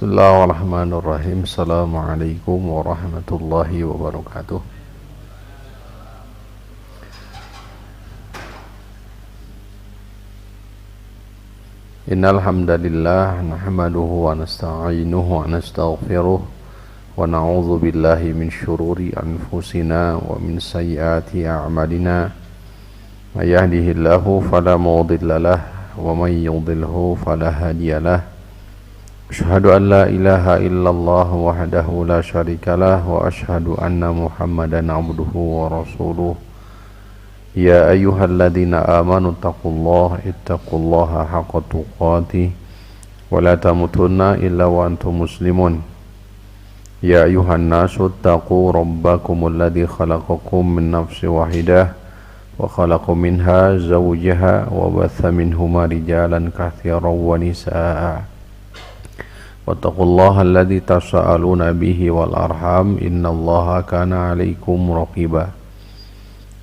Bismillahirrahmanirrahim. Assalamualaikum warahmatullahi wabarakatuh. Innal hamdalillah nahmaduhu wa nasta'inuhu wa nastaghfiruh wa na'udzu billahi min syururi anfusina wa min sayyiati a'malina. May yahdihillahu fala mudilla lahu wa may yudlilhu fala hadiyalah. Asyhadu an la ilaha illallah wahdahu la syarikalah wa asyhadu anna Muhammadan abduhu wa rasuluh. Ya ayyuhalladzina amanu ittaqullaha haqqa tuqatih wa la tamutunna illa wa antum muslimun. Ya ayyuhan nasu ittaqu rabbakumul ladzi khalaqakum min nafsin wahidah wa khalaqa minha zawjaha wa batha minhuma rijalan katsiran wa nisaa'a. Wattaqullaha alladzi tasaaluna bihi wal arham innallaha kana 'alaikum raqiba.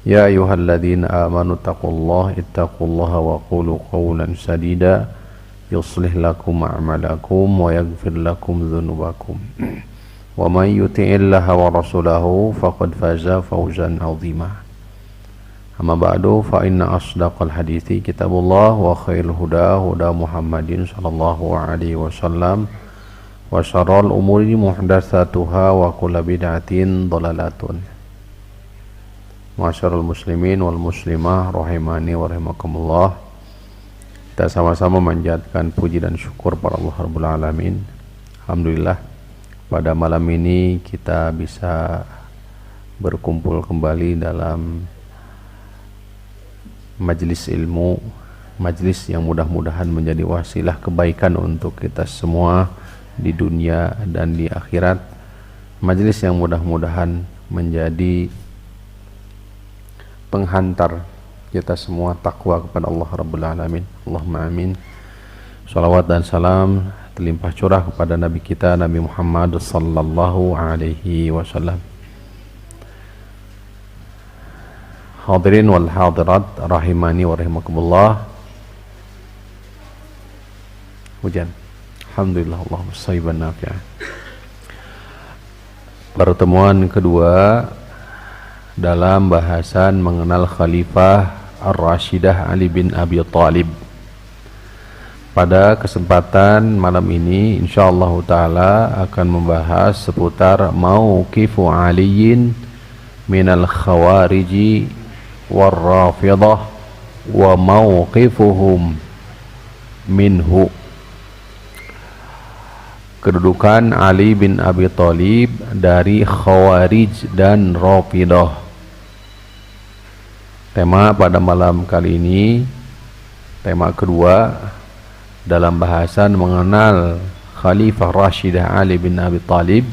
Ya ayyuhalladzina amanu ittaqullaha wa qulu qawlan sadida yuslih lakum a'malakum wa yaghfir lakum dhunubakum. Wa may yuti'illaha wa rasulahu faqad faza fawzan 'azima. Amma ba'du fa inna asdaqal hadithi kitabullah wa khairul huda huda Muhammadin sallallahu alaihi wasallam. Wa syarrul umuri muhdatsatuha wa kullu bid'atin dhalalatun. Masyarul muslimin wal muslimah rahimani wa rahimakumullah. Kita sama-sama manjatkan puji dan syukur pada Allah Rabbul Alamin. Alhamdulillah pada malam ini kita bisa berkumpul kembali dalam majelis ilmu, majelis yang mudah-mudahan menjadi wasilah kebaikan untuk kita semua di dunia dan di akhirat, majelis yang mudah-mudahan menjadi penghantar kita semua takwa kepada Allah Rabbul Alamin. Allahumma amin. Salawat dan salam terlimpah curah kepada Nabi kita Nabi Muhammad sallallahu alaihi wasallam. Hadirin wal hadirat rahimani wa rahimakumullah. Hujan. Alhamdulillah, Allahumma shayban nafi'ah. Pertemuan kedua dalam bahasan mengenal Khalifah Ar-Rashidah Ali bin Abi Thalib. Pada kesempatan malam ini insyaallah taala akan membahas seputar mauqifu Aliyin minal khawariji war rafidah wa mauqifuhum minhu. Kedudukan Ali bin Abi Thalib dari Khawarij dan Rafidah. Tema pada malam kali ini, tema kedua dalam bahasan mengenal Khalifah Rashidah Ali bin Abi Thalib,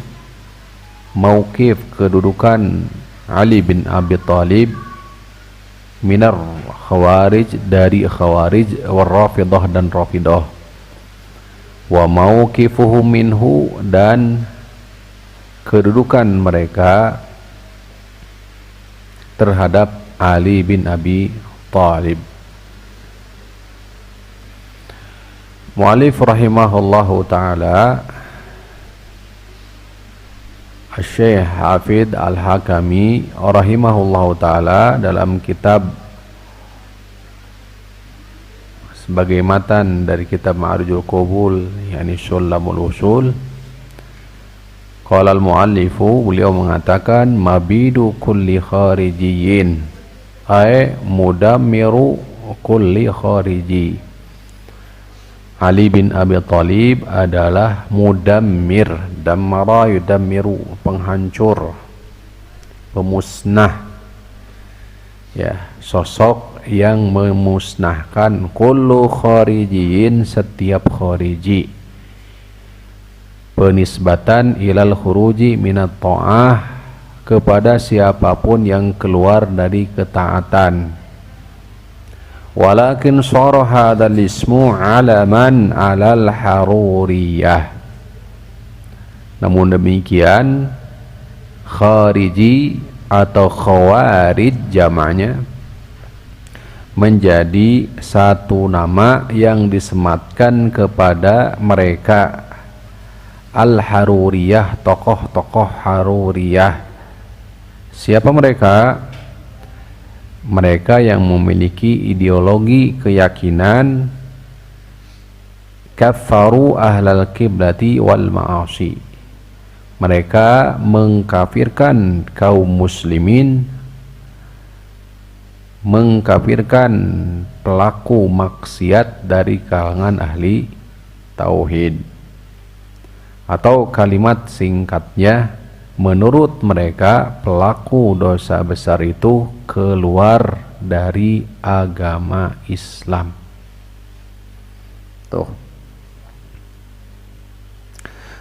mauqif kedudukan Ali bin Abi Thalib minar Khawarij dari Khawarij war Rafidah dan Rafidah. Wa mauqifuhum minhu dan kedudukan mereka terhadap Ali bin Abi Thalib. Mu'allif rahimahullahu ta'ala Asy-Syaikh Hafidz Al-Hakami rahimahullahu ta'ala dalam kitab sebagai matan dari kitab Ma'arijul Qubul yakni Sulamul Usul. Qala al-muallifu, beliau mengatakan mabidu kulli kharijiyin ay mudammiru kulli khariji. Ali bin Abi Thalib adalah mudammir, dammara yudammiru, penghancur, pemusnah, ya, sosok yang memusnahkan kullu kharijiyin, setiap khariji, penisbatan ilal khuruji minat ta'ah, kepada siapapun yang keluar dari ketaatan. Walakin shara hadzal ismu alaman alal haruriyah. Namun demikian khariji atau khawarij jamaknya menjadi satu nama yang disematkan kepada mereka Al-Haruriyah, tokoh-tokoh Haruriyah. Siapa mereka? Mereka yang memiliki ideologi keyakinan kaffaru ahlal kiblati wal ma'asi. Mereka mengkafirkan kaum muslimin, mengkafirkan pelaku maksiat dari kalangan ahli tauhid. Atau kalimat singkatnya, menurut mereka pelaku dosa besar itu keluar dari agama Islam. Tuh.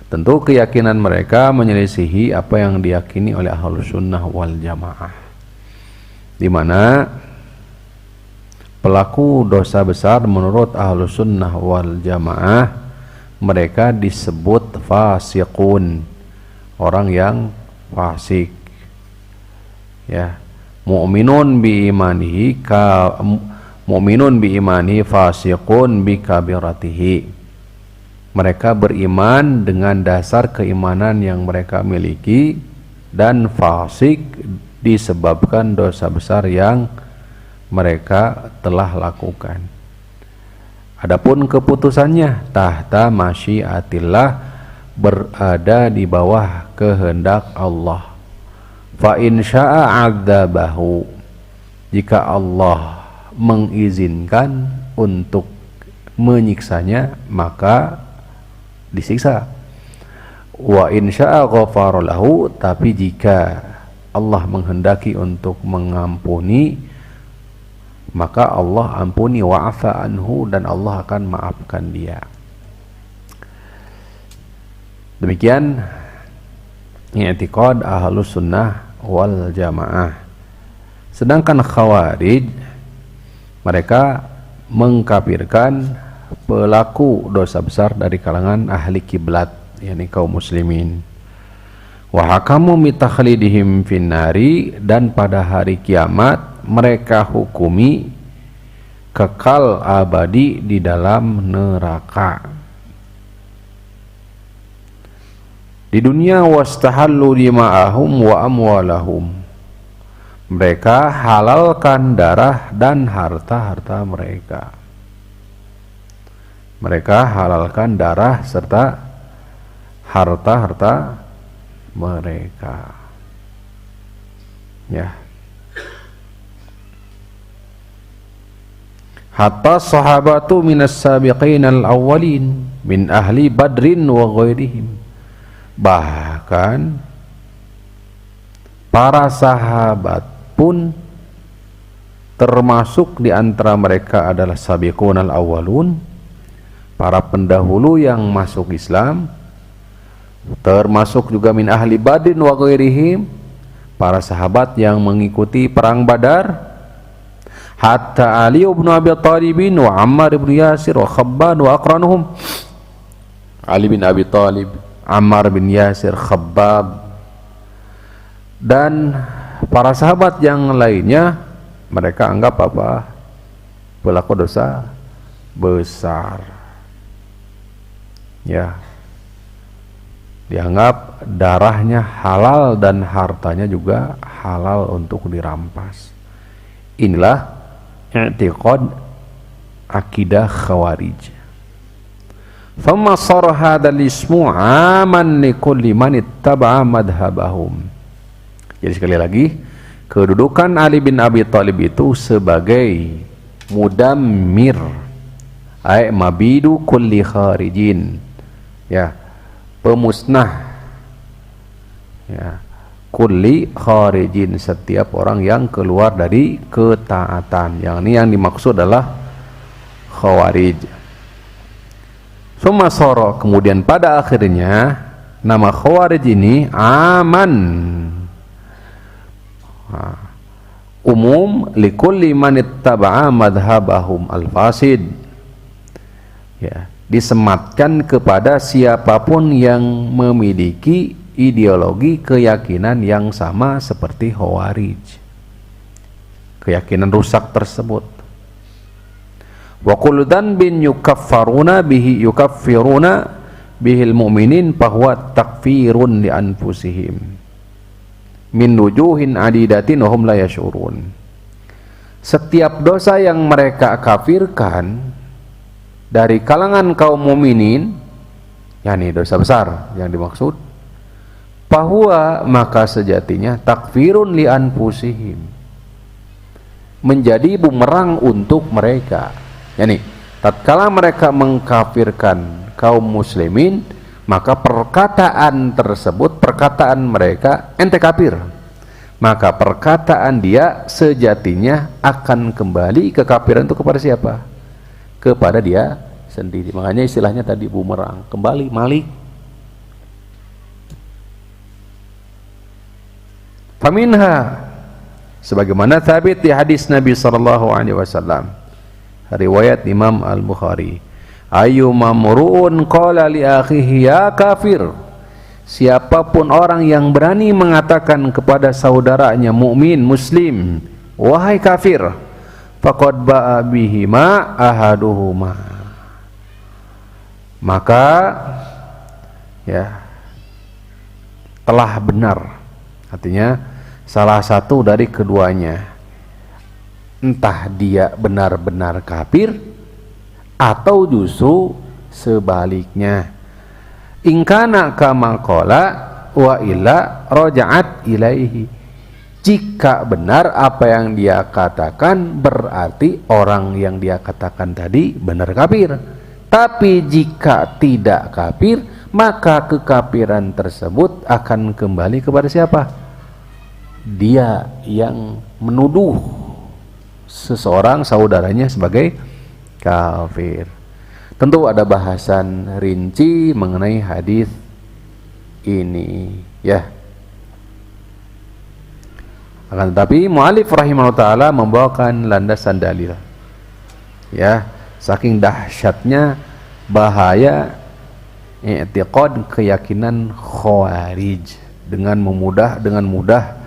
Tentu keyakinan mereka menyelisihi apa yang diyakini oleh Ahlus Sunnah wal Jamaah, di mana pelaku dosa besar menurut Ahlus Sunnah wal Jamaah mereka disebut fasiqun, orang yang fasik. Ya, mu'minun bi imanihi mu'minun bi imanihi fasiqun bi kabiratihi. Mereka beriman dengan dasar keimanan yang mereka miliki, dan fasik disebabkan dosa besar yang mereka telah lakukan. Adapun keputusannya tahta masyiatillah, berada di bawah kehendak Allah. Fa in syaa 'adzabahu, jika Allah mengizinkan untuk menyiksanya maka disiksa. Wa in syaa ghafara lahu, tapi jika Allah menghendaki untuk mengampuni maka Allah ampuni, wa'afa anhu, dan Allah akan maafkan dia. Demikian i'tiqad Ahlus Sunnah wal Jamaah. Sedangkan Khawarij, mereka mengkafirkan pelaku dosa besar dari kalangan ahli kiblat, yakni kaum muslimin. Wa hakamu mitakhlidihim finnari, dan pada hari kiamat mereka hukumi kekal abadi di dalam neraka. Di dunia wastahallu dima'ahum wa amwalahum, mereka halalkan darah dan harta-harta mereka. Mereka halalkan darah serta harta-harta mereka. Ya. Hatta sahabatu minas sabiqin al-awwalin min ahli badrin wa ghairihim. Bahkan para sahabat pun termasuk di antara mereka adalah sabiqun al-awwalun, para pendahulu yang masuk Islam, termasuk juga min ahli badrin wa ghairihim, para sahabat yang mengikuti perang Badar, hatta Ali bin Abi Thalib wa Ammar bin Yasir wa Khabbab wa aqranuhum. Ali bin Abi Thalib, Ammar bin Yasir, Khabbab, dan para sahabat yang lainnya, mereka anggap apa? Pelaku dosa besar. Ya, dianggap darahnya halal dan hartanya juga halal untuk dirampas. Inilah i'tiqad akidah Khawarij. Famma sar hadzal ismu aman likulli man ittaba'a madhhabahum. Jadi sekali lagi, kedudukan Ali bin Abi Thalib itu sebagai mudammir, ay mabidu kulli kharijin, ya, pemusnah, ya, kulli kharijin, setiap orang yang keluar dari ketaatan. Yang ini yang dimaksud adalah Khawarij. Sumasoro, kemudian pada akhirnya nama Khawarij ini aman, umum, likulli man ittaba'a madhhabahum al-fasid, ya, disematkan kepada siapapun yang memiliki ideologi keyakinan yang sama seperti Khawarij, keyakinan rusak tersebut. Wa kullu dhanbin yukaffiruna bihil mu'minin bahwa takfirun li anfusihim min wujuhin adidatin wa hum la yash'urun. Setiap dosa yang mereka kafirkan dari kalangan kaum mukminin, yakni dosa besar yang dimaksud, bahwa maka sejatinya takfirun li anfusihim, menjadi bumerang untuk mereka. Yani tatkala mereka mengkafirkan kaum muslimin, maka perkataan tersebut, perkataan mereka, ente kafir, maka perkataan dia sejatinya akan kembali kekafiran itu kepada siapa? Kepada dia sendiri. Makanya istilahnya tadi bumerang, kembali malik. Faminha, sebagaimana thabit di hadis Nabi SAW, riwayat Imam Al-Bukhari, ayyuma mru'un qala li akhihi ya kafir, siapapun orang yang berani mengatakan kepada saudaranya mukmin muslim, wahai kafir, faqad ba'a bihima ahaduhuma, maka ya telah benar, artinya salah satu dari keduanya, entah dia benar-benar kafir atau justru sebaliknya. Ingkana kama qala wa illa raja'at ilaihi, jika benar apa yang dia katakan berarti orang yang dia katakan tadi benar kafir. Tapi jika tidak kafir, maka kekafiran tersebut akan kembali kepada siapa? Dia yang menuduh seseorang saudaranya sebagai kafir. Tentu ada bahasan rinci mengenai hadis ini, ya. Akan tetapi mu'alif rahimahullah ta'ala membawakan landasan dalil, ya, saking dahsyatnya bahaya i'tiqad, keyakinan khawarij dengan mudah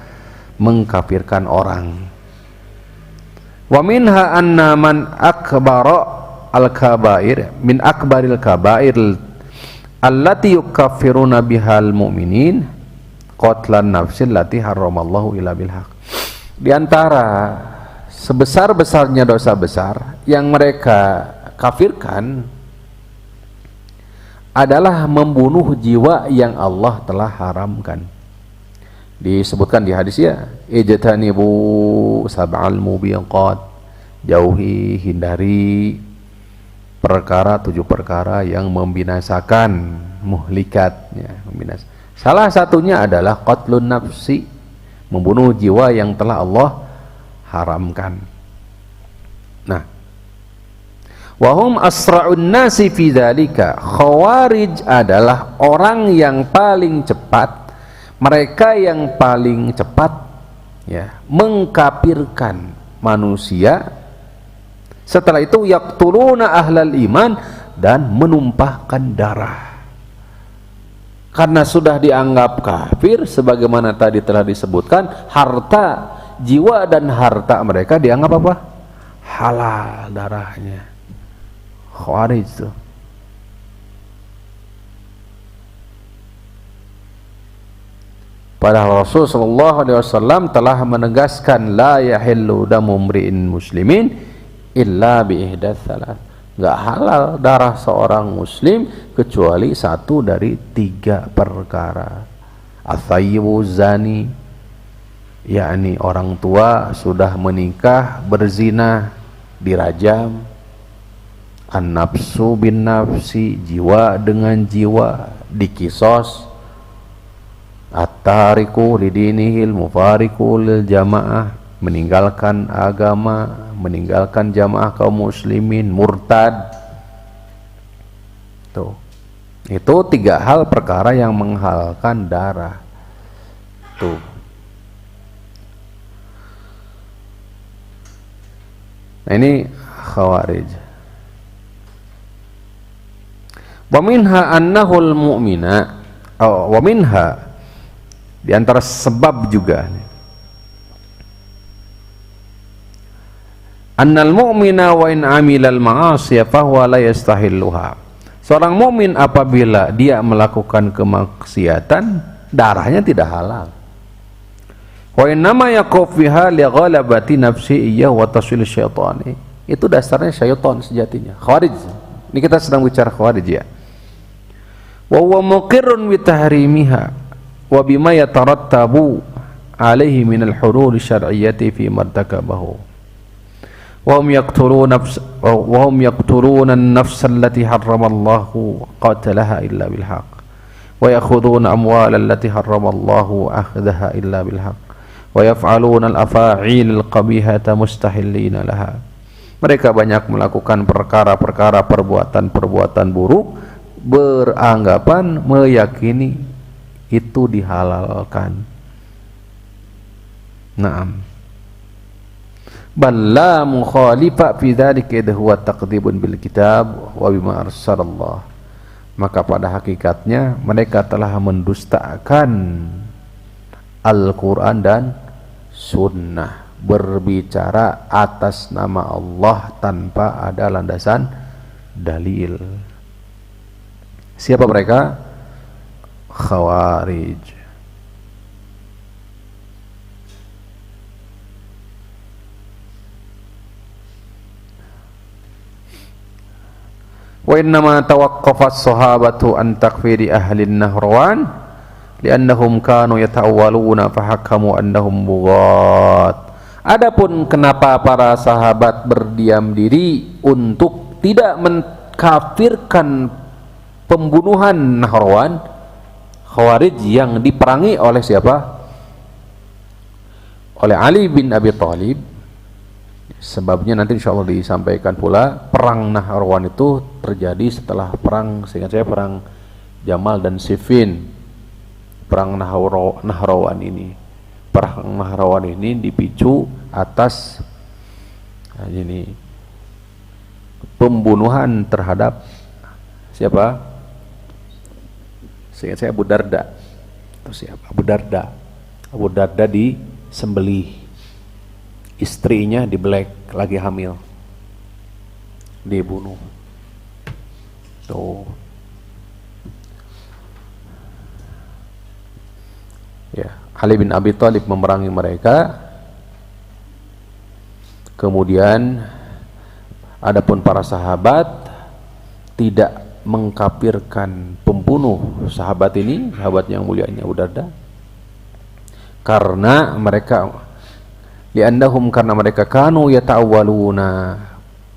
mengkafirkan orang. Wa minha anna man akbara al-kabair min akbaril kabair allati yukaffiruna bihal mu'minin qatlan nafsil lati haramallahu illa bil haq. Di antara sebesar-besarnya dosa besar yang mereka kafirkan adalah membunuh jiwa yang Allah telah haramkan. Disebutkan di hadis, ya, ijtanibu sab'al mubiqat, jauhi, hindari 7 perkara yang membinasakan, muhlikatnya, salah satunya adalah qatlun nafsi, membunuh jiwa yang telah Allah haramkan. Nah, wahum asra'un nasi fi dzalika, khawarij adalah orang yang paling cepat, mereka yang paling cepat, ya, mengkafirkan manusia. Setelah itu yaqtuluna ahlal iman, dan menumpahkan darah. Karena sudah dianggap kafir, sebagaimana tadi telah disebutkan, harta, jiwa dan harta mereka dianggap apa? Halal darahnya. Khawarij itu. Padahal Rasulullah SAW telah menegaskan la yahillu damu mri'in muslimin illa biihdath thalath, nggak halal darah seorang muslim kecuali satu dari 3 perkara. Athayyibu zani, yakni orang tua sudah menikah berzina dirajam. An-nafsu bin nafsi, jiwa dengan jiwa dikisos. At-tariku lidinihil mufariku lil jamaah, meninggalkan agama, meninggalkan jamaah kaum muslimin, murtad. Tuh, itu 3 hal perkara yang menghalalkan darah. Tuh, nah ini khawarij. Wa minha annahul mu'mina, wa minha, di antara sebab juga, annal mu'mina wa in amilal ma'asiya fahuwa la yastahilluha, Seorang mukmin apabila dia melakukan kemaksiatan, darahnya tidak halal. Wa innama yaquf fiha li ghalabati nafsi iya wa taswil syaitani. Itu dasarnya syaitan sejatinya. Khawarij. Ini kita sedang bicara khawarij ya. Wa huwa muqirrun bi tahrimiha wa bima yatarattabu alaihi min al-hurur syar'iyyati fi martakabahu. وهم يقتلون النفس التي حرم الله قتلها إلا بالحق ويأخذون أموال التي حرم الله أخذها إلا بالحق ويفعلون الأفاعيل القبيحة مستحلين لها. Mereka banyak melakukan perkara-perkara perbuatan-perbuatan buruk beranggapan meyakini itu dihalalkan. Naam. Balla mukhalifa fi dzalika huwa taqdibun bil kitab wa bima arsalallah. Maka pada hakikatnya mereka telah mendustakan Al-Qur'an dan sunnah, berbicara atas nama Allah tanpa ada landasan dalil. Siapa mereka? Khawarij. Wa innama tawaqqafa as-sahabatu an takfiri ahli an-Nahrawan li'annahum kanu yata'awwaluna fahakamu annahum bughat. Adapun kenapa para sahabat berdiam diri untuk tidak mengkafirkan pembunuhan Nahrawan, Khawarij yang diperangi oleh siapa? Oleh Ali bin Abi Thalib. Sebabnya nanti insya Allah disampaikan pula. Perang Nahrawan itu terjadi setelah perang, seingat saya, perang Jamal dan Siffin. Perang Nahrawan ini, perang Nahrawan ini dipicu atas ini pembunuhan terhadap siapa? Seingat saya Abu Darda. Terus siapa? Abu Darda. Abu Darda disembelih, istrinya dibelek, lagi hamil, dibunuh. Tuh. Ya, Ali bin Abi Thalib memerangi mereka. Kemudian adapun para sahabat tidak mengkafirkan pembunuh sahabat ini, sahabat yang mulia ini Abu Darda, karena mereka karena mereka kanu yata'awwaluna,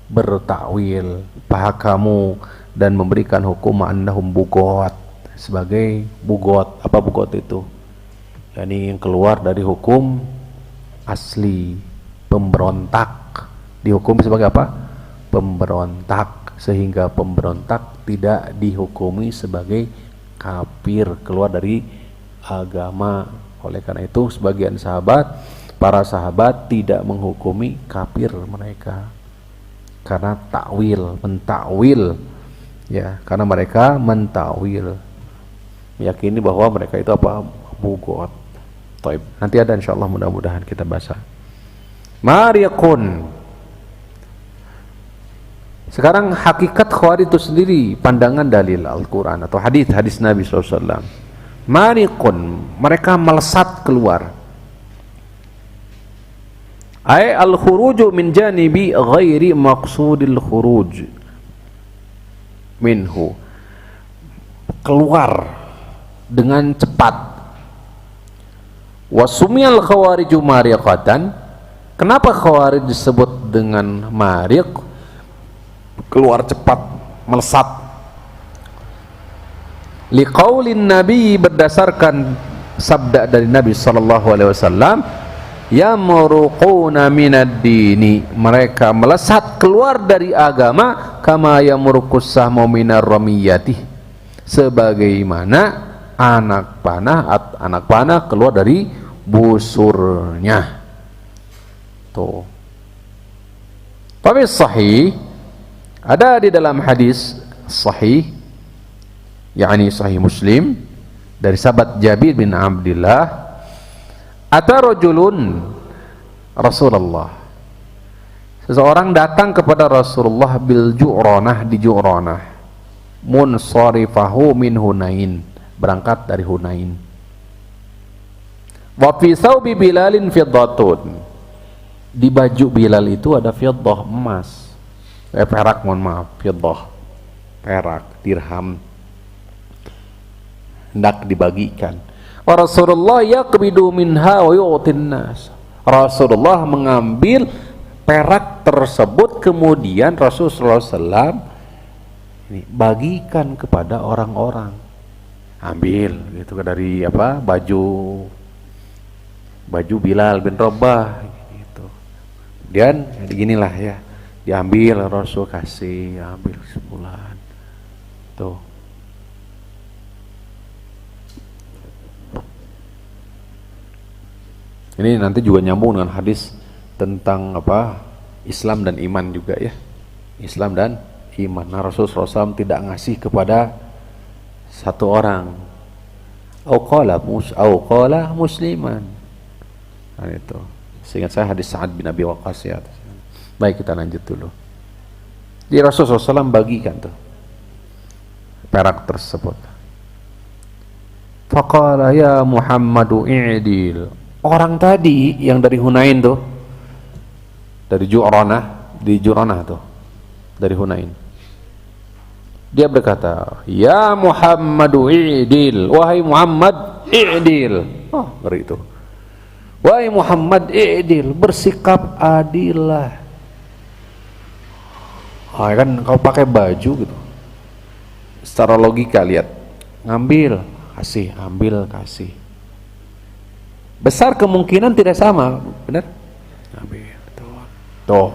bertakwil, pahakamu, dan memberikan hukum annahum bugot, sebagai bugot. Apa bugot itu? Yani yang keluar dari hukum asli, pemberontak, dihukum sebagai apa? Pemberontak, sehingga pemberontak tidak dihukumi sebagai kafir, keluar dari agama. Oleh karena itu sebagian para sahabat tidak menghukumi kafir mereka karena mentakwil ya, karena mereka mentakwil, meyakini bahwa mereka itu apa? Bugot. Taib. Nanti ada insyaallah, mudah-mudahan kita bahas. Mariqun. Sekarang hakikat Khawarij itu sendiri, pandangan dalil Al-Qur'an atau hadis Nabi SAW. Mariqun, mereka melesat keluar. Ay al-khuruju min janibi ghairi maqsudil khuruj minhu, keluar dengan cepat. Wasumiyal khawariju mariqatan. Kenapa Khawarij disebut dengan mariq? Keluar cepat, melesat. Liqaulin Nabi, berdasarkan sabda dari Nabi sallallahu alaihi wasallam, yamruquna minad dini, mereka melesat keluar dari agama, kama yamruqus sahmu minar ramiyati, sebagaimana anak panah keluar dari busurnya. Tuh. Tapi sahih, ada di dalam hadis sahih, yakni sahih Muslim, dari sahabat Jabir bin Abdullah, ata rajulun Rasulullah, seseorang datang kepada Rasulullah bil Ju'ranah, di Ju'ranah. munsarifahu min Hunain, berangkat dari Hunain. Wa fi thawbi Bilalin fiddatun, di baju Bilal itu ada fiddah, emas, perak, mohon maaf, fiddah, perak, dirham, hendak dibagikan. Wa Rasulullah yaqbidu minha wa yu'tin nas, Rasulullah mengambil perak tersebut, kemudian Rasulullah SAW ini bagikan kepada orang-orang. Ambil gitu dari apa, baju Bilal bin Rabah gitu. Dan beginilah ya, diambil Rasul kasih, ambil sebulan tuh. Ini nanti juga nyambung dengan hadis tentang apa, Islam dan iman juga ya, Islam dan iman. Nah, Rasulullah SAW tidak ngasih kepada satu orang, au qala musliman. Nah, itu seingat saya hadis Sa'ad bin Abi Waqqas ya. Baik, kita lanjut dulu. Di Rasulullah SAW bagikan tuh perak tersebut. Faqala ya Muhammadu i'dil, orang tadi yang dari Hunain tuh, dari Ju'ranah tuh, dari Hunain, dia berkata, ya Muhammadu i'dil, wahai Muhammad i'dil. Oh, ngeri itu. Wahai Muhammad i'dil, bersikap adillah. Ah, kan kau pakai baju gitu, secara logika lihat, ngambil kasih, ambil kasih, besar kemungkinan tidak sama, benar? Ambil tuh.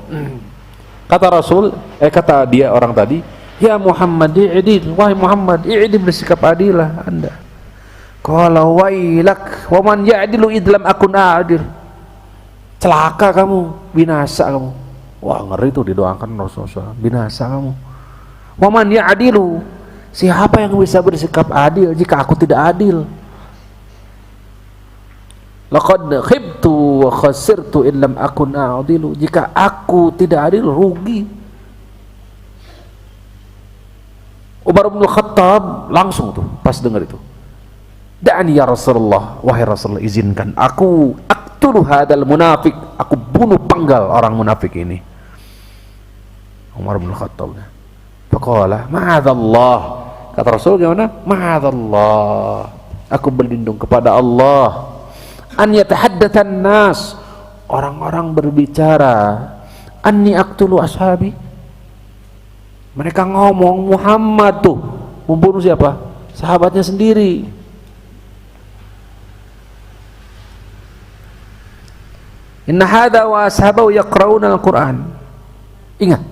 Kata Rasul, kata dia orang tadi, ya Muhammad i'dil, wahai Muhammad i'dil, bersikap adillah Anda. Qala wailak wa man ya'dilu idlam akun a'dil, celaka kamu, binasa kamu. Wah, ngeri itu didoakan Rasulullah, binasa kamu. Wa man ya'dilu, siapa yang bisa bersikap adil jika aku tidak adil? Laqad khibtu wa khasirtu illam akun a'dilu, jika aku tidak adil rugi. Umar bin Khattab langsung tuh pas dengar itu, da'ani ya Rasulullah, wahai Rasulullah, izinkan aku aqtulu hadal munafik, aku bunuh penggal orang munafik ini. Umar bin Khattab. Faqala ma'adzallah, kata Rasul gimana? Ma'adzallah, aku berlindung kepada Allah, an yatahaddatsan nas, orang-orang berbicara, anni aqtulu ashabi, mereka ngomong Muhammad tuh membunuh siapa? Sahabatnya sendiri. Inna hadha wa ashabahu yaqra'una al-Qur'an. Ingat,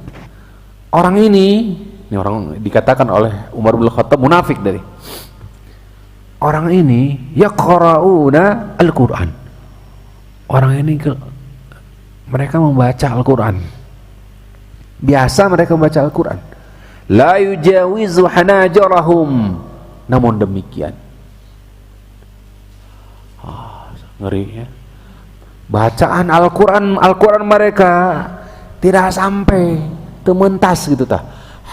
orang ini orang dikatakan oleh Umar bin Khattab munafik dari. Orang ini yaqra'una al-Qur'an. Orang ini mereka membaca Al-Qur'an. Biasa mereka membaca Al-Qur'an. La yujawizu hanajarahum. Namun demikian, ngeri ya, bacaan Al-Quran mereka tidak sampai tementas gitu tah,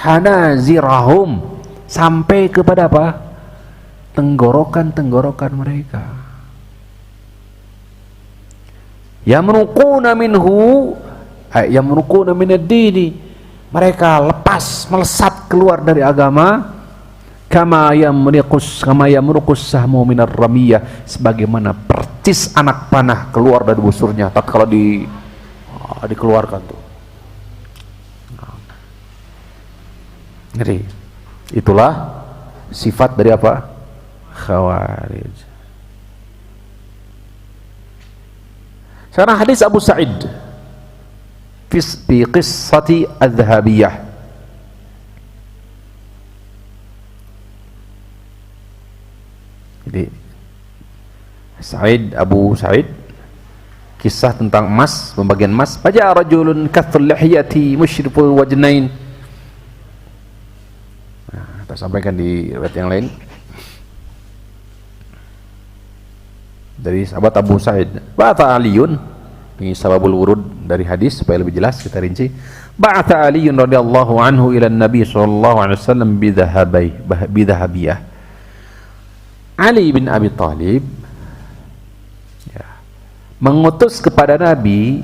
hanazirahum, sampai kepada apa? Tenggorokan mereka. Yamruquna minhu, yamruquna minad dini, mereka lepas, melesat keluar dari agama. Kama yamruqus sahmu minar ramiyah, sebagaimana percis anak panah keluar dari busurnya tatkala dikeluarkan tuh. Jadi itulah sifat dari apa? Khawarij. Sekarang hadis Abu Sa'id fi qissati adz-Dzahabiyah. Jadi Abu Sa'id, kisah tentang emas, pembagian emas. Faja'a rajulun kathul lihiyati musyriful wajnain. Nah, kita sampaikan di riwayat yang lain dari sahabat Abu Sa'id. Ba'atha Aliun, ini sababul wurud dari hadis supaya lebih jelas kita rinci. Ba'atha Ali radhiyallahu anhu ila Nabi sallallahu alaihi wasallam bidhahabiyah. Ali bin Abi Thalib ya, mengutus kepada Nabi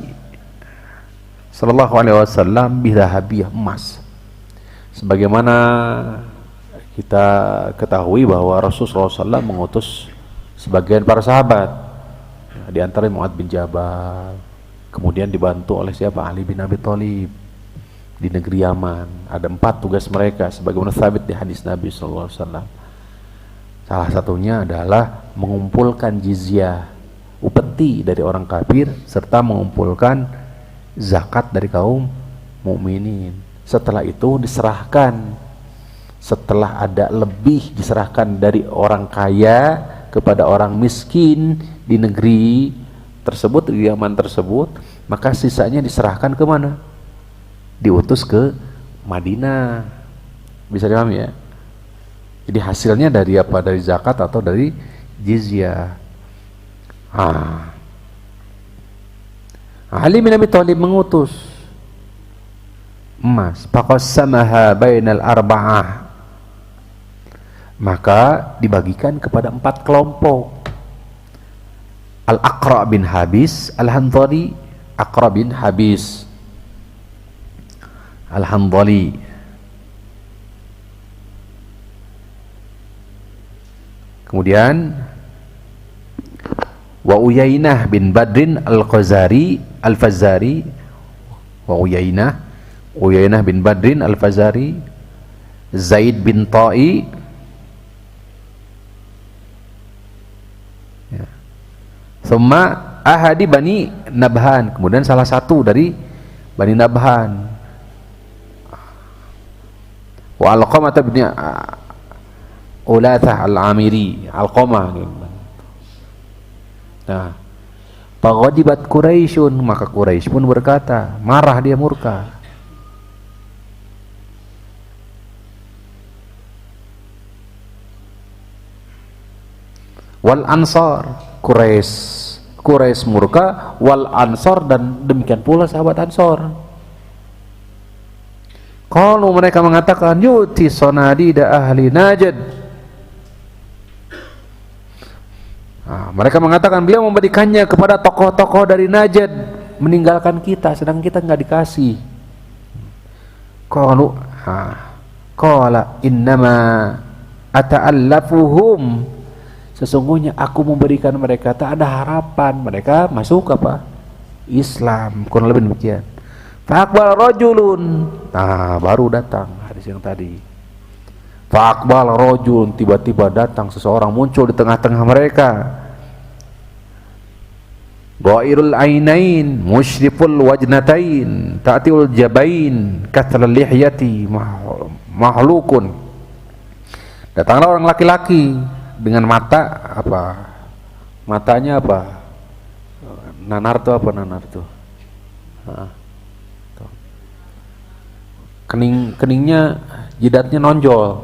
sallallahu alaihi wasallam bidhahabiyah, emas. Sebagaimana kita ketahui bahwa Rasulullah SAW mengutus sebagian para sahabat, di antara Mu'adz bin Jabal, kemudian dibantu oleh siapa? Ali bin Abi Thalib di negeri Yaman. Ada 4 tugas mereka sebagaimana sabit di hadis Nabi SAW. Salah satunya adalah mengumpulkan jizyah, upeti dari orang kafir, serta mengumpulkan zakat dari kaum mukminin. Setelah itu diserahkan, setelah ada lebih diserahkan dari orang kaya kepada orang miskin di negeri tersebut, di Yaman tersebut, maka sisanya diserahkan ke mana? Diutus ke Madinah. Bisa dipahami ya? Jadi hasilnya dari apa? Dari zakat atau dari jizyah. Ali bin Abi Thalib mengutus emas, faqassamaha bainal arba'ah, maka dibagikan kepada 4 kelompok. Al-Aqra bin Habis Al-Hanzali, Aqra bin Habis Al-Hanzali, kemudian wa Uyainah bin Badrin Al-Fazari, wa Uyainah bin Badrin Al-Fazari, Zaid bin Ta'i, Thumma ahadi Bani Nabhan, kemudian salah satu dari Bani Nabhan, wa Alqamah bin Ulathah Al-Amiri, Alqamah. Nah, faghadibat Quraisyun, maka Quraisy pun berkata, marah, dia murka. Wal Ansar, Quraisy murka, wal Ansar, dan demikian pula sahabat Ansar. Kalau mereka mengatakan yuti sonadida ahli Najd, mereka mengatakan beliau memberikannya kepada tokoh-tokoh dari Najd, meninggalkan kita, sedang kita nggak dikasih. Qala innama ata'allafuhum, sesungguhnya aku memberikan mereka, tak ada harapan mereka masuk apa? Islam, kurang lebih demikian. Fa'aqbal rajulun, baru datang hadis yang tadi. Fa'aqbal rajulun, tiba-tiba datang seseorang muncul di tengah-tengah mereka. Ghairul ainain, musyriful wajnatain, ta'tiul jabain, kathral lihyati, mahlukun. Datanglah orang laki-laki dengan mata apa? Matanya apa? Nanar tuh apa nanar tuh? Keningnya, jidatnya nonjol,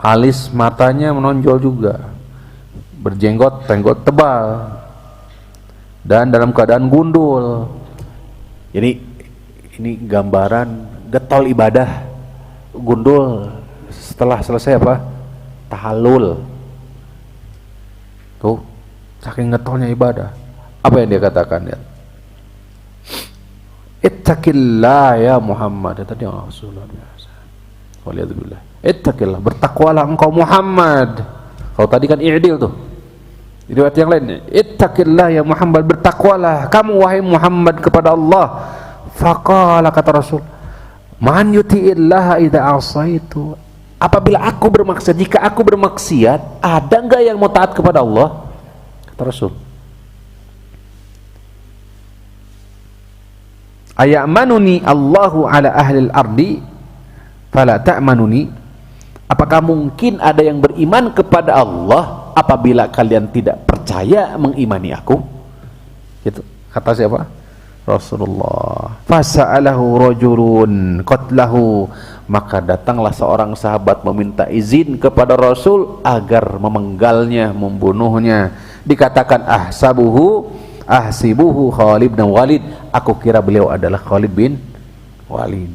alis matanya menonjol juga, berjenggot, tenggot tebal, dan dalam keadaan gundul. Jadi ini gambaran getol ibadah, gundul setelah selesai apa? Tahallul. Tuh, saking getolnya ibadah. Apa yang dia katakan ya? Ittaqillah ya Muhammad. Tadi Rasulullah biasa. Waliyadzubillah. Ittaqillah, bertakwalah engkau Muhammad. Kalau tadi kan i'dil tuh. Di riwayat yang lain, ittaqillah ya Muhammad, bertakwalah kamu wahai Muhammad kepada Allah. Faqala, kata Rasul, man yuti'illah idza asaitu. Apabila aku bermaksiat, jika aku bermaksiat, ada enggak yang mau taat kepada Allah? Kata Rasul. Ayamanuni Allahu ala ahlil ardi fala ta'manuni. Apakah mungkin ada yang beriman kepada Allah apabila kalian tidak percaya mengimani aku? Gitu. Kata siapa? Rasulullah. Fasa'alahu rajulun qatlahu, maka datanglah seorang sahabat meminta izin kepada Rasul agar memenggalnya, membunuhnya. Dikatakan ahsabuhu ahsibuhu Khalid bin Walid, aku kira beliau adalah Khalid bin Walid.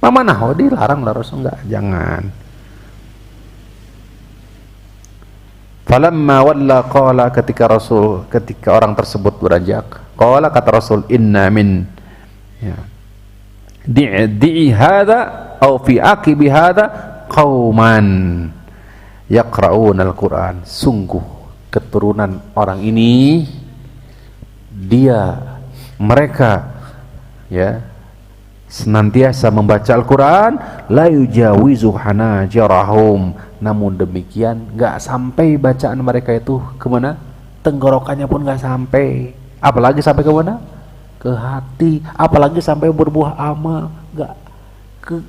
Mana dilarang lah Rasul, enggak, jangan. Falamma walla qala, ketika orang tersebut beranjak, qala, kata Rasul, inna min ya di'i hadha au fi aqibi hadha qauman yaqra'una al-Quran. Sungguh keturunan orang ini, mereka ya senantiasa membaca Al-Quran, la yujawizu hanajarahum, namun demikian nggak sampai bacaan mereka itu kemana? Tenggorokannya pun nggak sampai, apalagi sampai kemana? Ke hati, apalagi sampai berbuah amal, nggak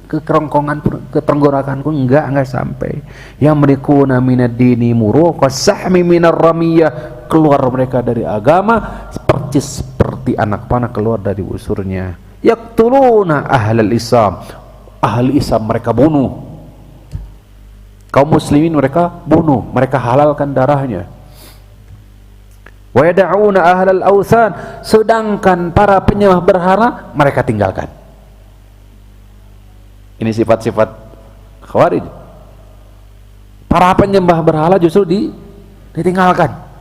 ke kerongkongan pun, ke tenggorokan pun nggak sampai. Yang merikuna minad dini muruqa sahmi minar ramiyah, keluar mereka dari agama percis seperti anak panah keluar dari busurnya. Yaqtuluna ahlal Islam, ahli Islam mereka bunuh, kaum muslimin mereka bunuh, mereka halalkan darahnya. Wa yad'una ahlal awthan, sedangkan para penyembah berhala mereka tinggalkan. Ini sifat-sifat Khawarij. Para penyembah berhala justru ditinggalkan.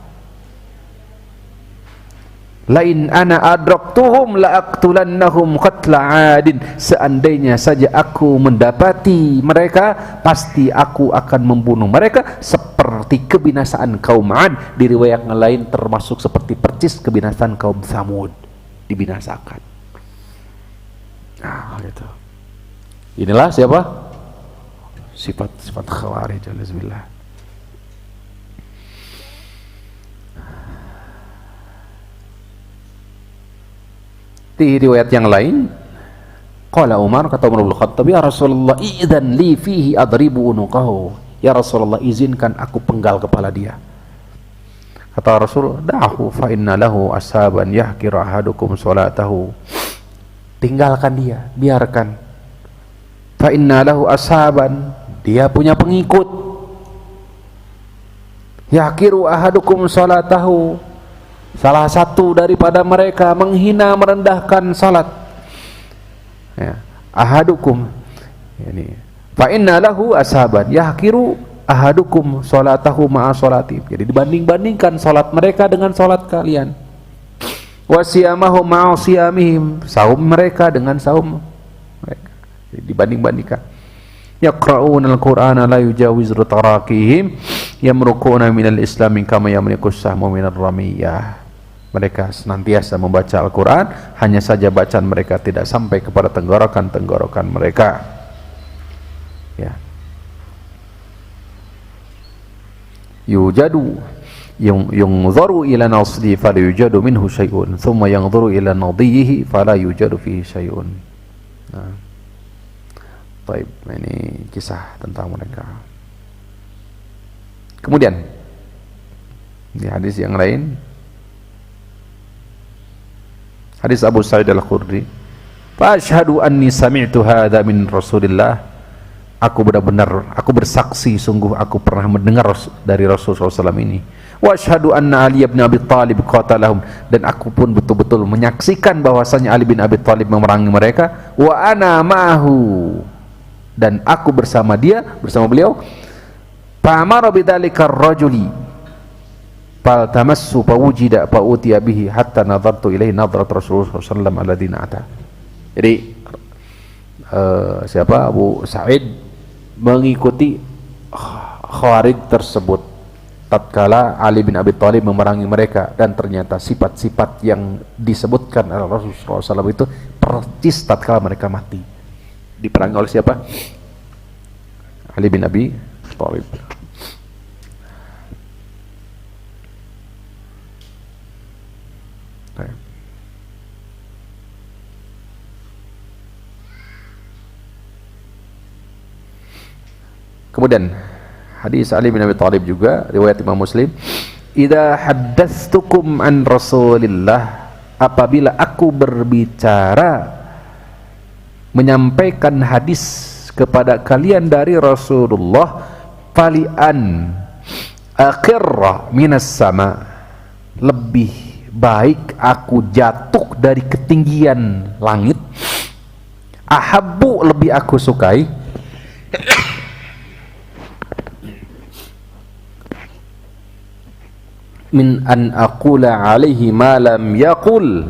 Lain ana adraktuhum la'aqtulannahum qatla 'adin, seandainya saja aku mendapati mereka, pasti aku akan membunuh mereka seperti kebinasaan kaum 'Ad. Di riwayat yang lain termasuk seperti percis kebinasaan kaum Tsamud, dibinasakan. Nah, gitu. Inilah siapa? Sifat-sifat Khawarij. Alhamdulillah. Di riwayat yang lain, qala Umar, kata Umar bin Khattab, ya Rasulullah, idzan li fihi adribu unuqahu, ya Rasulullah, izinkan aku penggal kepala dia. Kata Rasul, da'hu fa inna lahu ashaban yahkiru ahadukum salatahu, tinggalkan dia, biarkan. Fa inna lahu ashaban, dia punya pengikut, yahkiru ahadukum salatahu, salah satu daripada mereka menghina, merendahkan salat. Ya, ahadukum, yani fa inna lahu ashaban yahkiru ahadukum salatahu ma'a salati. Jadi dibanding-bandingkan salat mereka dengan salat kalian. Wa siyamahum ma'a siyamihim, saum mereka dengan saum mereka. Jadi dibanding-bandingkan. Yaqra'una al-Qur'ana la yujawizu tarakihim yamruquna minal islami kama yamruqus sahmu minar ramiyah. Mereka senantiasa membaca Al-Quran, hanya saja bacaan mereka tidak sampai kepada tenggorokan-tenggorokan mereka. Ya. Yujadu yunzaru ila nasdi fala yujadu minhu syai'un, thumma yanzuru ila nadiyihi fala yujadu fihi syai'un. Nah. Baik, ini kisah tentang mereka. Kemudian di hadis yang lain, hadis Abu Sa'id Al-Khudri, fa asyhadu anni sami'tu hadza min Rasulillah, aku benar-benar, aku bersaksi sungguh aku pernah mendengar dari Rasulullah SAW ini. Wa asyhadu anna Ali bin Abi Thalib qatalahum, dan aku pun betul-betul menyaksikan bahwasanya Ali bin Abi Thalib memerangi mereka. Wa ana ma'ahu, dan aku bersama dia, bersama beliau. Fa amara bidzalika ar-rajuli fal tamassu fa wujida fa utiya bihi hatta nadartu ilaihi nadrat Rasulullah sallallahu alaihi wasallam alladziina ata. Jadi siapa Abu Sa'id mengikuti Khawarij tersebut tatkala Ali bin Abi Thalib memerangi mereka, dan ternyata sifat-sifat yang disebutkan oleh Rasulullah SAW itu persis tatkala mereka mati. Diperangi oleh siapa? Ali bin Abi Thalib. Kemudian hadis Ali bin Abi Thalib juga riwayat Imam Muslim, idza haddatstukum an Rasulillah, apabila aku berbicara menyampaikan hadis kepada kalian dari Rasulullah, falian akhirra minas sama, lebih baik aku jatuh dari ketinggian langit, ahabbu lebih aku sukai, min an aqula alaihi ma lam yaqul,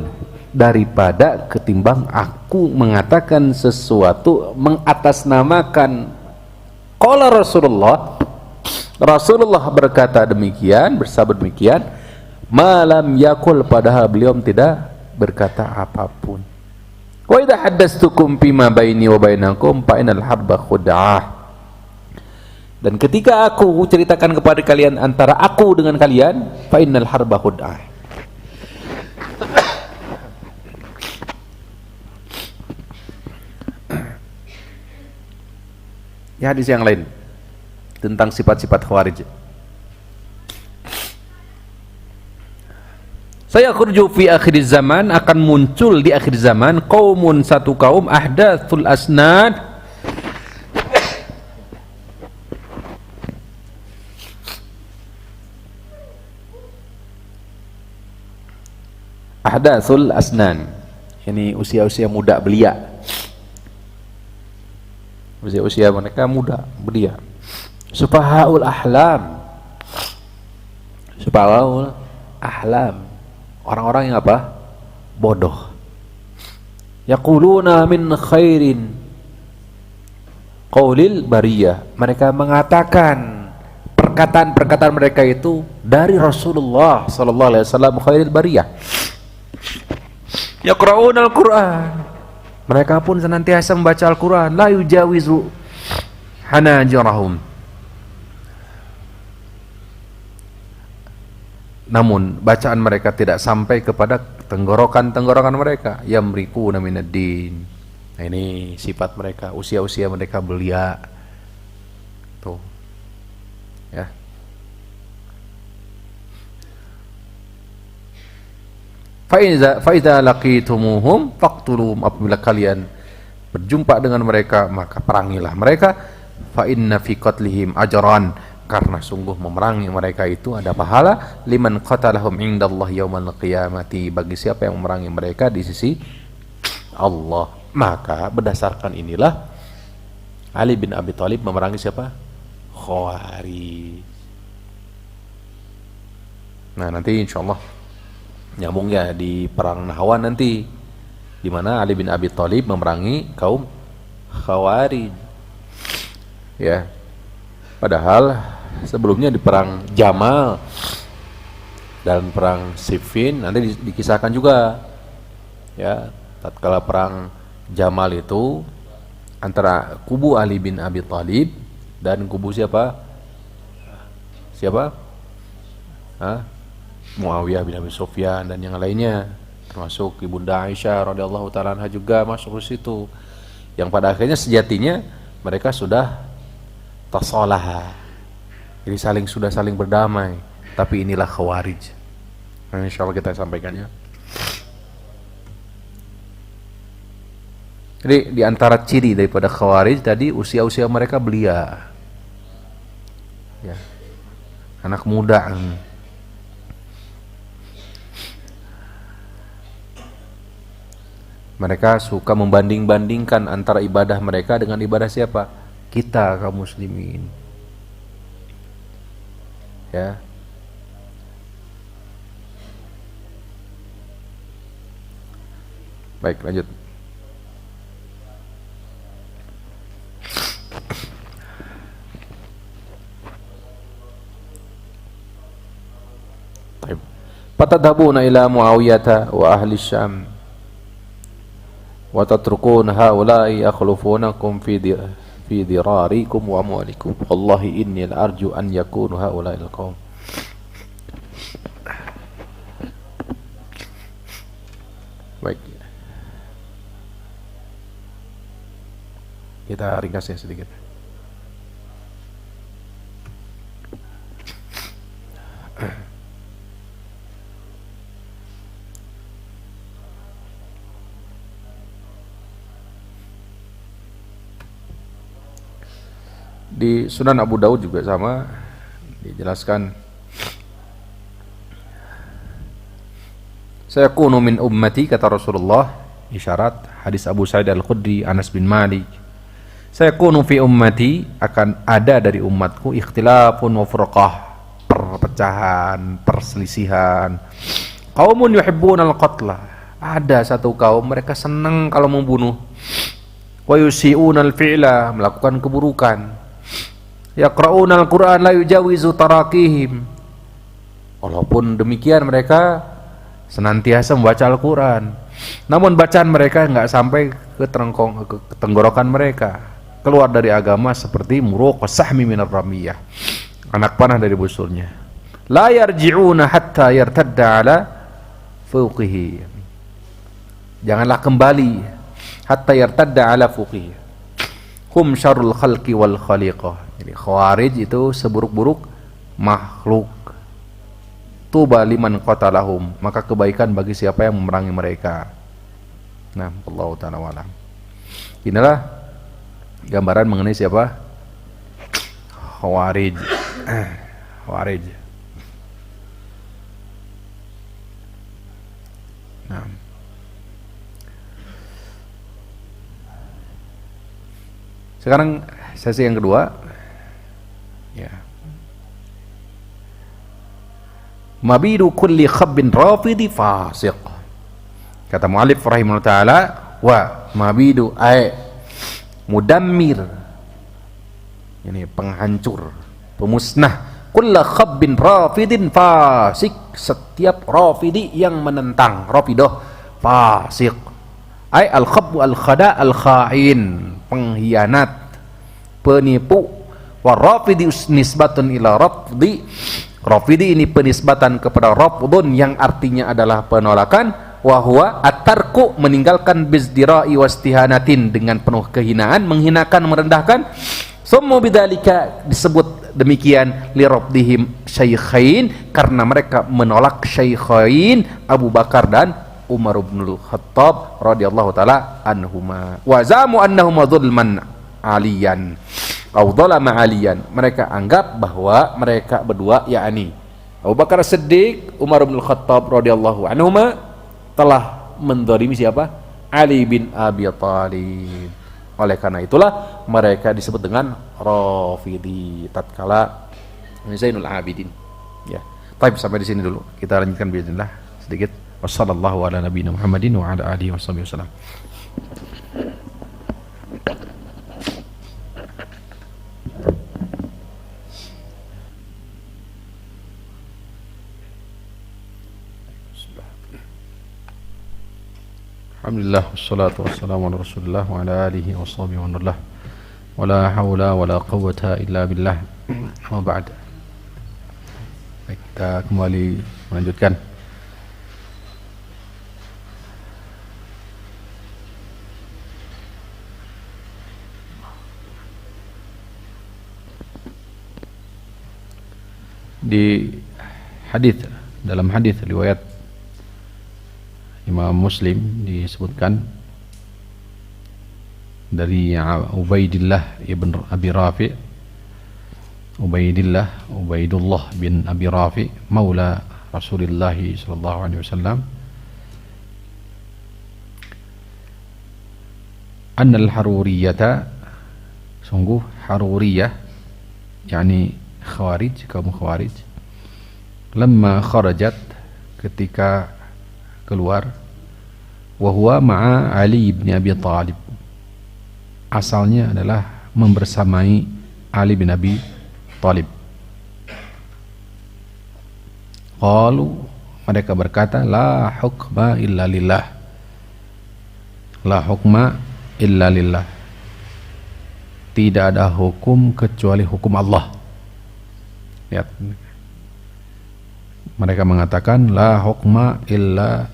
daripada ketimbang aku mengatakan sesuatu mengatasnamakan qala Rasulullah berkata demikian, bersabda demikian, malam yaqul, padahal beliau tidak berkata apapun. Wa idza haddastukum bima baini wa bainakum fa inal harba khud'ah. Dan ketika aku ceritakan kepada kalian antara aku dengan kalian, fa innal harba khud'ah. Ya, hadis yang lain tentang sifat-sifat Khawarij. Saya khurju fi akhir zaman, akan muncul di akhir zaman qaumun, satu kaum, ahdatsul asnad, ahdatsul asnan, ini usia-usia muda belia, usia-usia mereka muda belia, sufahaul ahlam, sufahaul ahlam, orang-orang yang apa? Bodoh. Yaquluna min khairin qaulil bariyah, mereka mengatakan perkataan-perkataan mereka itu dari Rasulullah sallallahu alaihi wasallam, khairil bariyah. Yaqra'una al-Qur'an, mereka pun senantiasa membaca Al-Qur'an, la yujawizu hanajirahum, namun bacaan mereka tidak sampai kepada tenggorokan-tenggorokan mereka. Yamriquna minad-din. Nah, ini sifat mereka, usia-usia mereka belia. Tuh. Ya. Fa idza laqitumuhum faqtuluhum, apabila kalian berjumpa dengan mereka maka perangilah mereka. Fa inna fi qatlihim ajran, karena sungguh memerangi mereka itu ada pahala. Liman qatalahum indallahi yaumal qiyamati, bagi siapa yang memerangi mereka di sisi Allah. Maka berdasarkan inilah Ali bin Abi Thalib memerangi siapa? Khawarij. Nah, nanti insyaallah nyambung ya di perang Nahwan nanti, di mana Ali bin Abi Thalib memerangi kaum Khawarij. Ya. Padahal sebelumnya di perang Jamal dan perang Siffin nanti dikisahkan juga. Ya, tatkala perang Jamal itu antara kubu Ali bin Abi Thalib dan kubu siapa? Siapa? Muawiyah bin Abi Sufyan dan yang lainnya, termasuk Ibunda Aisyah radhiyallahu taala anha juga masuk ke situ. Yang pada akhirnya sejatinya mereka sudah tasalaha, jadi sudah saling berdamai. Tapi inilah Khawarij. Nah, insyaallah kita sampaikannya. Jadi di antara ciri daripada Khawarij tadi, usia-usia mereka belia, ya, anak muda. Mereka suka membanding-bandingkan antara ibadah mereka dengan ibadah siapa? Kita, kaum muslimin. Ya. Baik, lanjut. Baik. Fatadhabuna ila Muawiyah wa ahli Syam wa tatrukun haula'i yakhlufunakum fi dirarikum wa amwalikum. Wallahi inni arju an yakunu haula'il qaum. Baik. Kita ringkas ya sedikit. Di Sunan Abu Daud juga sama dijelaskan Sayakunu min ummati, kata Rasulullah, isyarat hadis Abu Sa'id Al-Khudri, Anas bin Malik. Sayakunu fi ummati, akan ada dari umatku ikhtilafun wa furqah, perpecahan, perselisihan. Qaumun yuhibbunal qatla, ada satu kaum mereka senang kalau membunuh. Wa yusi'unal fi'la, melakukan keburukan. Yaqra'unal Qur'an la yujawizu tarakihim, walaupun demikian mereka senantiasa membaca Al-Quran, namun bacaan mereka nggak sampai ke tenggorokan mereka, keluar dari agama seperti muruq sahmi minar ramiyah, anak panah dari busurnya. La yarji'una hatta yartadda ala fuqihi, janganlah kembali hatta yartadda ala fuqihi. Hum syarrul khalqi wal khaliqah. Jadi khawarij itu seburuk-buruk makhluk. Tuba liman qatalahum, maka kebaikan bagi siapa yang memerangi mereka. Nah, Allah ta'ala wa'alam. Inilah gambaran mengenai siapa? Khawarij. Khawarij. Nah. Sekarang sesi yang kedua, ya. Mabidu kulli khabbin rafidi fasiq. Kata mu'alif rahimahullah ta'ala, wa mabidu ay mudammir, ini penghancur, pemusnah, kulla khabbin rafidin fasik, setiap rafidi yang menentang, rafidah fasik. Ay al-khabbu al-khada al-kha'in, pengkhianat, penipu. Wa rafidi nisbatun ila rafdi, rafidi ini penisbatan kepada rafdun yang artinya adalah penolakan. Wa huwa at-tarku, meninggalkan bizdira'i wastihanatin, dengan penuh kehinaan, menghinakan, merendahkan. Summu bidzalika, disebut demikian li rafdihim syaikhain, karena mereka menolak syaikhain Abu Bakar dan Umar bin Khattab radhiyallahu taala anhuma. Wa zamu annahuma dzulman aliyan au dzalama aliyan, mereka anggap bahwa mereka berdua, yakni Abu Bakar Siddiq, Umar bin Khattab radhiyallahu anhuma, telah menzalimi siapa? Ali bin Abi Thalib. Oleh karena itulah mereka disebut dengan Rafidi tatkala Zainul Abidin. Ya. Baik, sampai di sini dulu. Kita lanjutkan bismillah sedikit. Wassallallahu ala nabiyina Muhammadin wa ala alihi wasallam. Alhamdulillah, wassalatu wassalamu ala rasulillah wa ala alihi wa sahbihi wa nallah, wa la hawla wa la quwwata illa billah, wa ba'd. Baik, kita kembali melanjutkan di hadis, dalam hadis riwayat Imam Muslim disebutkan dari Ubaidillah ibn Abi Rafi, Ubaidullah bin Abi Rafi, maula Rasulullah sallallahu alaihi wasallam, annal haruriyata, sungguh haruriyah, yakni khawarij, kaum khawarij, lamma kharajat, ketika keluar, wa huwa ma'a Ali bin Abi Thalib, asalnya adalah membersamai Ali bin Abi Thalib. Qalu, mereka berkata, la hukma illa lillah, la hukma illa lillah, tidak ada hukum kecuali hukum Allah. Lihat, mereka mengatakan la hukma illa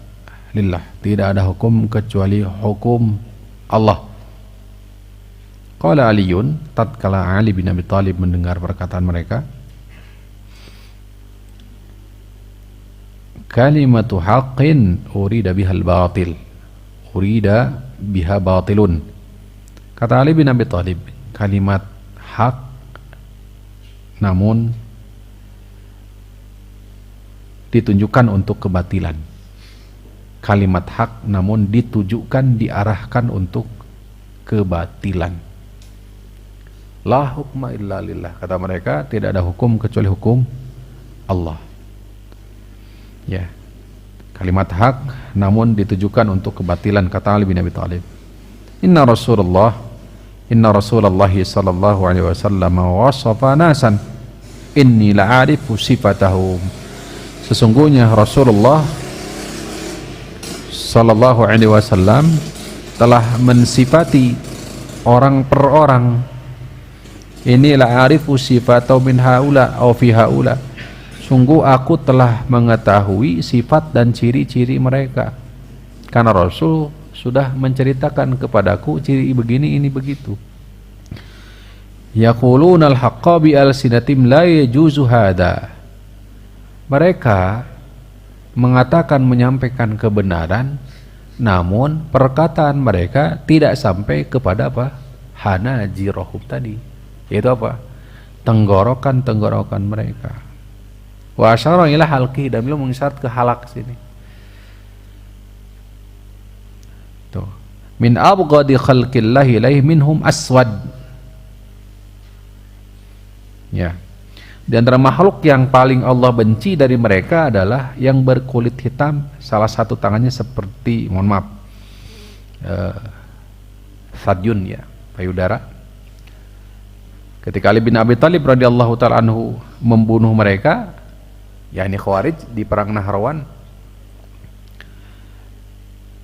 lillah, tidak ada hukum kecuali hukum Allah. Qala Aliun, tatkala Ali bin Abi Thalib mendengar perkataan mereka, kalimatu haqqin urida bihal batil, urida biha batilun. Kata Ali bin Abi Thalib, kalimat hak namun ditunjukkan untuk kebatilan. kalimat hak namun ditujukan, diarahkan untuk kebatilan. La hukma illa lillah, kata mereka, tidak ada hukum kecuali hukum Allah. Ya, kalimat hak namun ditujukan untuk kebatilan, kata Ali bin Abi Thalib. Inna Rasulullah sallallahu alaihi wasallam wasafa nasan inni la'arifu sifatahum. Sesungguhnya Rasulullah sallallahu alaihi wasallam telah mensifati orang per orang. Ini la'arifu sifatahum min haula aw fi haula. Sungguh aku telah mengetahui sifat dan ciri-ciri mereka, karena Rasul sudah menceritakan kepadaku ciri begini, ini begitu. Yaquluna al-haqqa bi alsinatim la yajuzu hada. Mereka mengatakan, menyampaikan kebenaran, namun perkataan mereka tidak sampai kepada apa? Hanajirohum tadi, yaitu apa? Tenggorokan mereka. Wa asyara ila halqi, dan beliau mengisyarat ke halak sini. Tuh. Min abghadi khalqillahi ilaihi minhum aswad. Ya. Di antara makhluk yang paling Allah benci dari mereka adalah yang berkulit hitam, salah satu tangannya seperti, mohon maaf, sadyun, ya, payudara. Ketika Ali bin Abi Thalib radhiyallahu ta'ala anhu membunuh mereka, yakni Khawarij di perang Nahrawan,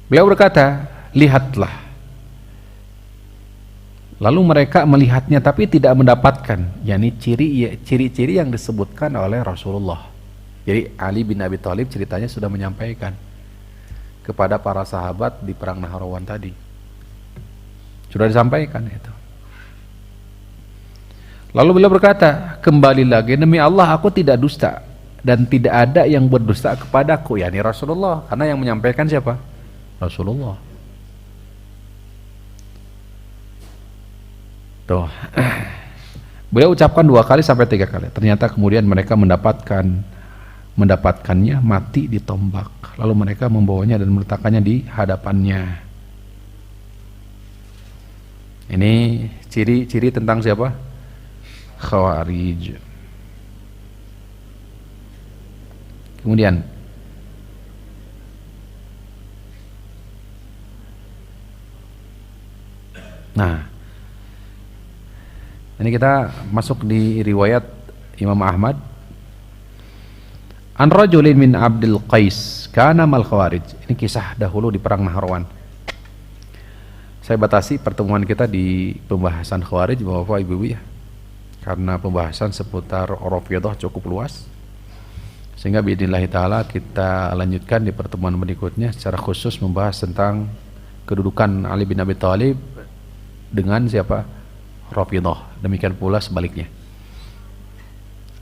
beliau berkata, lihatlah. Lalu mereka melihatnya tapi tidak mendapatkan, yakni ciri-ciri yang disebutkan oleh Rasulullah. Jadi Ali bin Abi Thalib ceritanya sudah menyampaikan kepada para sahabat di perang Nahrawan tadi, sudah disampaikan itu. Lalu beliau berkata, kembali lagi, demi Allah aku tidak dusta dan tidak ada yang berdusta kepadaku, yakni Rasulullah, karena yang menyampaikan siapa? Rasulullah. Tuh. Beliau ucapkan 2 kali sampai 3 kali. Ternyata kemudian mereka mendapatkannya mati ditombak. Lalu mereka membawanya dan meletakkannya di hadapannya. Ini ciri-ciri tentang siapa? Khawarij. Kemudian ini kita masuk di riwayat Imam Ahmad. An rajulin min Abdul Qais kana mal Khawarij. Ini kisah dahulu di perang Nahrawan. Saya batasi pertemuan kita di pembahasan Khawarij, Bapak Ibu ya, karena pembahasan seputar Rafidhah cukup luas, sehingga biidznillah taala kita lanjutkan di pertemuan berikutnya secara khusus membahas tentang kedudukan Ali bin Abi Thalib dengan siapa? Rafidhah. Demikian pula sebaliknya.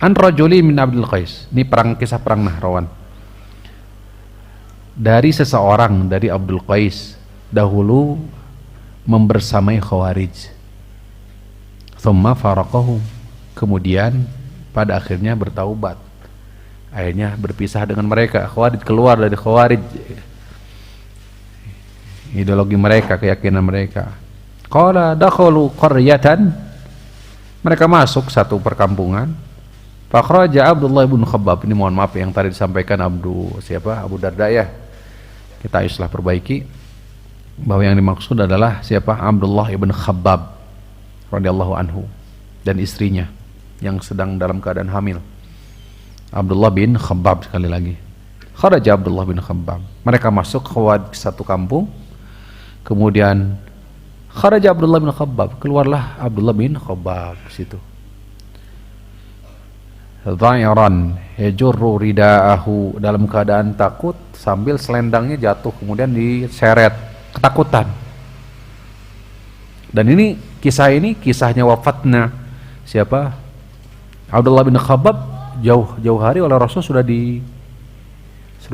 An rajuli min Abdul Qais. Ini kisah perang Nahrawan. Dari seseorang dari Abdul Qais dahulu membersamai Khawarij. Thumma faraqahum. Kemudian pada akhirnya bertaubat. Akhirnya berpisah dengan mereka. Khawarij keluar dari Khawarij. Ideologi mereka, keyakinan mereka. Qala dakhalu qaryatan, mereka masuk satu perkampungan. Fakhraja Abdullah bin Khabbab. Ini mohon maaf yang tadi disampaikan Abu Darda ya, kita haruslah perbaiki bahwa yang dimaksud adalah siapa? Abdullah bin Khabbab radhiyallahu anhu dan istrinya yang sedang dalam keadaan hamil. Abdullah bin Khabbab, sekali lagi, kharaja Abdullah bin Khabbab. Mereka masuk ke satu kampung, kemudian kharaja Abdullah bin Khabbab, keluarlah Abdullah bin Khabbab situ. Dha'iran yajurru ridaahu, dalam keadaan takut sambil selendangnya jatuh kemudian diseret, ketakutan. Dan ini kisahnya wafatnya siapa? Abdullah bin Khabbab jauh hari oleh Rasul sudah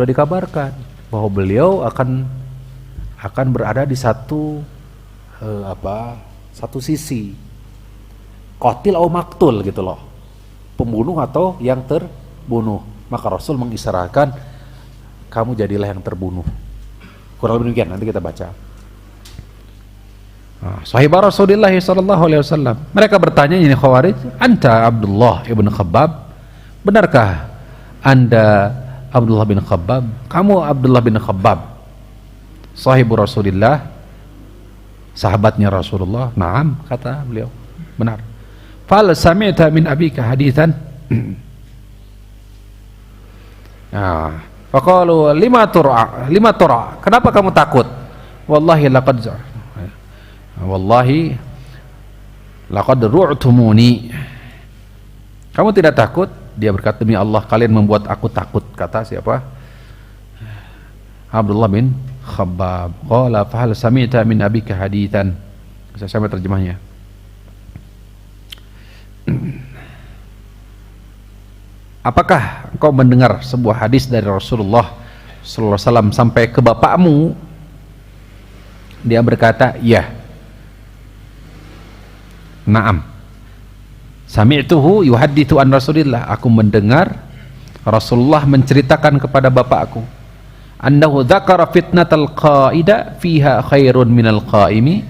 dikabarkan bahwa beliau akan berada di satu sisi qatil atau maktul gitu loh, pembunuh atau yang terbunuh. Maka Rasul mengisyaratkan, kamu jadilah yang terbunuh. Kurang lebih demikian, nanti kita baca. Sahiba Rasulullah sallallahu alaihi wasallam. Mereka bertanya, ini Khawarij, "Anta Abdullah ibn Khabbab?" Benarkah Anda Abdullah bin Khabbab? Kamu Abdullah bin Khabbab, sahibu Rasulullah, sahabatnya Rasulullah? Naam, kata beliau, benar. Fal sami'ta min abika hadithan? Faqalu lima tur'a, kenapa kamu takut? Wallahi laqad ru'tumuni. Kamu tidak takut? Dia berkata, demi Allah kalian membuat aku takut. Kata siapa? Abdullah bin Khabbab. Qala fa hal sami'ta min abika hadithan? Saya sampai terjemahnya. Apakah engkau mendengar sebuah hadis dari Rasulullah sallallahu alaihi wasallam sampai ke bapakmu? Dia berkata, iya. Naam. Sami'tuhu yuhaddithu an Rasulillah. Aku mendengar Rasulullah menceritakan kepada bapakku, annahu dzakara fitnatal qaida fiha khairun minal qaimi.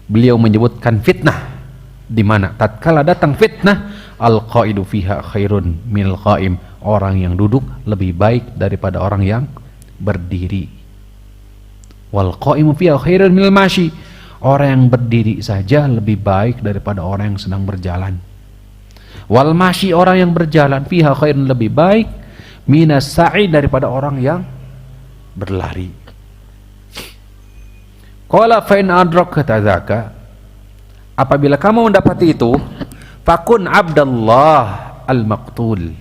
Beliau menyebutkan fitnah di mana tatkala datang fitnah, al qaidu fiha khairun minal qaim. Orang yang duduk lebih baik daripada orang yang berdiri. Wal qaimu fiha khairun minal mashi. Orang yang berdiri saja lebih baik daripada orang yang sedang berjalan. Wal mashi, orang yang berjalan, fiha khairun, lebih baik minas sa'i, daripada orang yang berlari. Qala fa in adrakta dzaka, apabila kamu mendapati itu, fakun abdallah al-maqtul,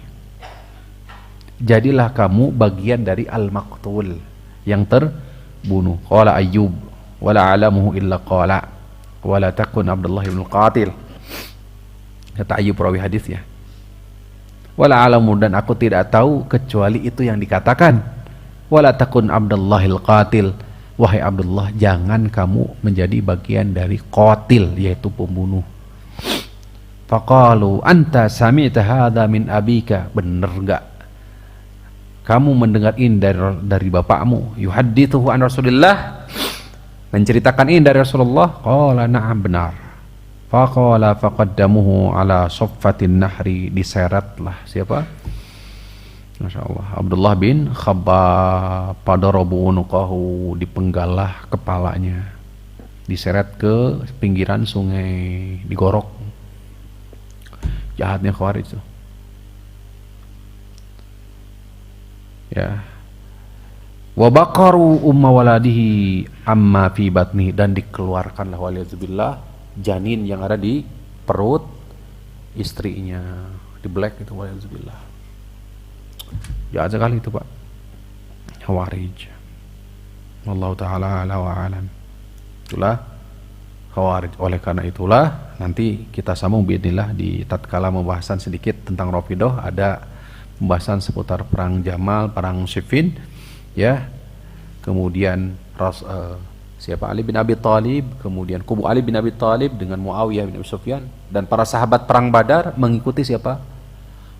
jadilah kamu bagian dari al-maqtul, yang terbunuh. Qala Ayyub wala alamuhu illa qala wala takun Abdullah ibn qatil. Kata Ayyub perawi hadis ya, wala alamu, dan aku tidak tahu kecuali itu yang dikatakan, wala takun Abdullahil qatil, wahai Abdullah jangan kamu menjadi bagian dari qatil, yaitu pembunuh. Faqalu anta sami'ta hadha min abika, bener enggak kamu mendengar ini dari bapakmu? Yuhaddithuhu an Rasulillah, menceritakan ini dari Rasulullah. Qala na'am, benar. Faqala faqaddamuhu ala soffatin nahri, diseretlah siapa? Masya Allah, Abdullah bin Khabbab, padarabu unuqahu, dipenggalah kepalanya, diseret ke pinggiran sungai, digorok. Jahatnya Khawarij itu ya. Wa baqaru umma waladihi amma fi batni, dan dikeluarkanlah waliyadzubillah janin yang ada di perut istrinya, di black itu, waliyadzubillah. Jahat sekali itu Pak, Khawarij. Wallahu ta'ala ala wa alam. Itulah Khawarij. Oleh karena itulah nanti kita sambung biidznillah di tatkala pembahasan sedikit tentang Rafidah, ada pembahasan seputar perang Jamal, perang Siffin ya, kemudian siapa, Ali bin Abi Thalib, kemudian kubu Ali bin Abi Thalib dengan Muawiyah bin Abi Sufyan, dan para sahabat perang Badar mengikuti siapa?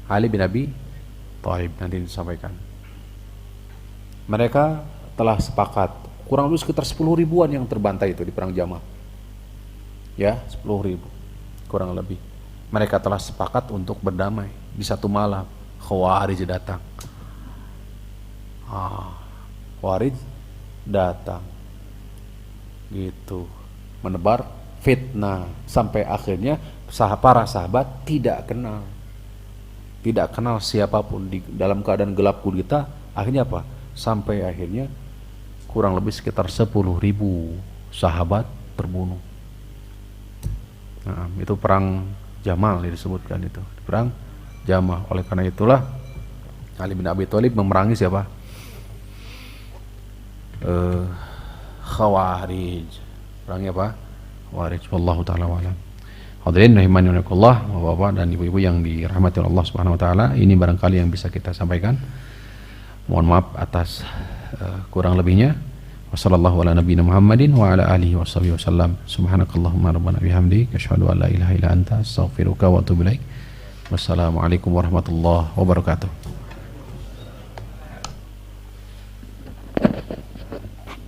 Ali bin Abi Thalib. Nanti disampaikan. Mereka telah sepakat, kurang lebih sekitar 10 ribuan yang terbantai itu di perang Jamal ya, 10 ribu kurang lebih. Mereka telah sepakat untuk berdamai di satu malam. Khawarij datang. Khawarij datang gitu, menebar fitnah sampai akhirnya para sahabat tidak kenal siapapun di dalam keadaan gelap gulita. Akhirnya apa? Sampai akhirnya kurang lebih sekitar 10 ribu sahabat terbunuh. Nah, itu perang Jamal disebutkan, itu perang Jamal. Oleh karena itulah Ali bin Abi Thalib memerangi siapa? Khawarij. Perangnya apa? Khawarij. Wallahu ta'ala wa'alam. Hadirin rahimani wa rahimakumullah, Bapak dan Ibu-ibu yang dirahmati Allah Subhanahu wa taala, ini barangkali yang bisa kita sampaikan. Mohon maaf atas kurang lebihnya. Wassallallahu ala nabiyina Muhammadin wa ala alihi washabihi wasallam. Subhanakallahumma rabbana bihamdik asyhadu an la ilaha illa anta astaghfiruka wa atubu ilaik. Wassalamualaikum warahmatullahi wabarakatuh.